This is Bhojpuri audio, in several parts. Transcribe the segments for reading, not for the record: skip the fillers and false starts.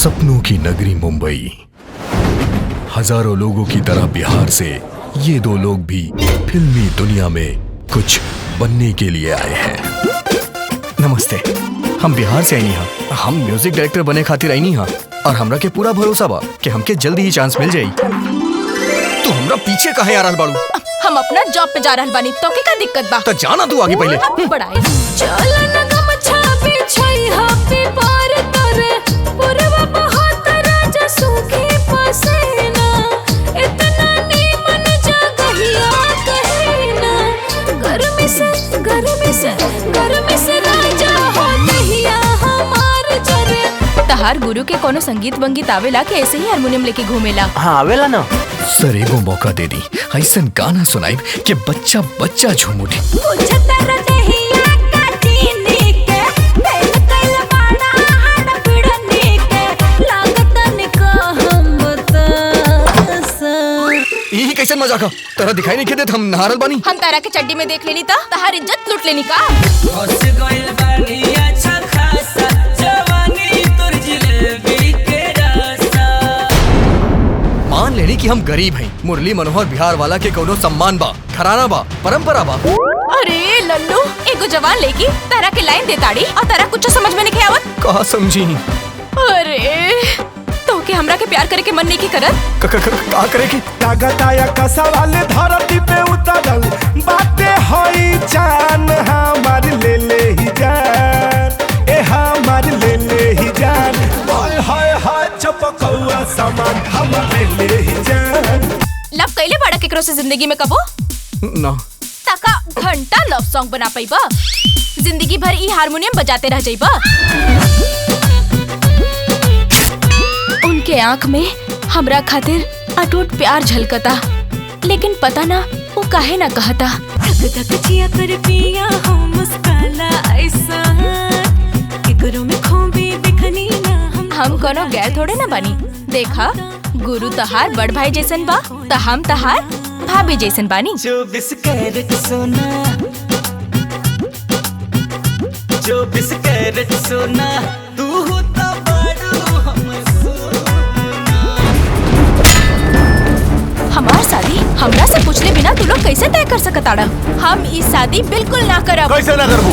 सपनों की नगरी मुंबई। हजारों लोगों की तरह बिहार से ये दो लोग भी फिल्मी दुनिया में कुछ बनने के लिए आए हैं। नमस्ते, हम बिहार से आई हाँ। हम म्यूजिक डायरेक्टर बने खातिर आई हाँ और हमरा के पूरा भरोसा बा कि हमके जल्दी ही चांस मिल जाई। तू हमरा पीछे काहे आ रहल बाड़ू? हम अपना जॉब पे जा रहल बानी, तो के का दिक्कत बा? तो जाना तू आगे पहले। बड़ाई चल न गमछा बिछाई हापी पार तोरे पुरवा बहुत राजा सूखी पसेना इतना नीमन जगहिया कहिना गर्मी से राजा हो नहिया हमार जरे। तहार गुरु के कोनो संगीत बंगीत आवेला के ऐसे ही हारमोनियम लेके घूमेला? हाँ आवेला ना। सर एगो मौका दे दी, ऐसा गाना सुनाई कि बच्चा बच्चा झूम उठे। यही कैसे मजाक? तेरा दिखाई नहीं देत हम नहारल बानी। हम तारा के चड्डी में देख लेनी था, तहार इज्जत लूट लेनी का? मान लेनी कि हम गरीब हैं, मुरली मनोहर बिहार वाला के कोनो सम्मान बा, घराना बा, परंपरा बा। अरे लल्लू, एगो जवान लेकी तारा के लाइन देताड़ी और तारा कुछ समझ में नहीं आवत। कहा समझी? अरे तो के हमरा के प्यार करे के मन नहीं की करत? का करे की? कागताया का सवाल धरती पे उतरल बातें होई जान हमार ले ही जान, ए हमार ले ही जान, हाय हाय हाय चपकौआ सामान हमार ले ही जान। लव कैले बड़ा केकरो से जिंदगी में कबो? ना। ताका घंटा लव सॉन्ग बना पाइबा, जिंदगी भर ई हारमोनियम बजाते रह जाइबा। उनके आँख में हमरा खातिर अटूट प्यार झलकता, लेकिन पता ना वो काहे ना कहता। धक धक जिया कर पिया हो मुस्काला ऐसा केकरो में खोबी दिखनी ना हम कोनो गैर थोड़े ना बनी। देखा गुरु तहार बड़ भाई जैसन बा, त हम तहार भाभी जैसन बानी। 24 कैरेट सोना, 24 कैरेट सोना, तू होता बड़ू हमर सोना। हमार शादी हमरा से पूछले बिना तू लोग कैसे तय कर सकताड़ा? हम ई शादी बिल्कुल ना करब। कैसे ना करबू?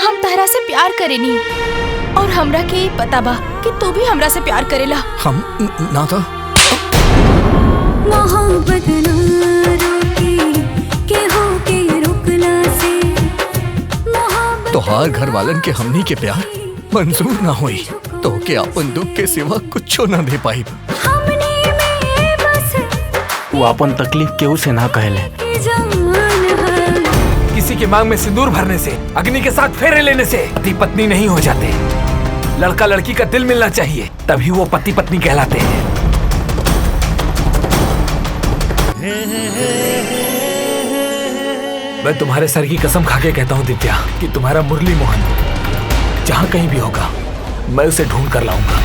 हम तहरा से प्यार करेनी और हमरा के पता बा कि तू भी हमरा से प्यार करेला। हम ना था। मोहब्बत ना रोके के हो के रुकला से मोहब्बत तोहार घर वालन के हमनी के प्यार मंजूर ना हुई तो के अपन दुख के सिवा कुछ ना दे पाई। हमने में बस वो अपन तकलीफ केहू से ना कहले। जान है। किसी की मांग में सिंदूर भरने से, अग्नि के साथ फेरे लेने से पति पत्नी नहीं हो जाते। लड़का लड़की का दिल मिलना चाहिए, तभी वो पति पत्नी कहलाते हैं। मैं तुम्हारे सर की कसम खा के कहता हूँ दिव्या कि तुम्हारा मुरली मोहन जहाँ कहीं भी होगा मैं उसे ढूंढ कर लाऊंगा।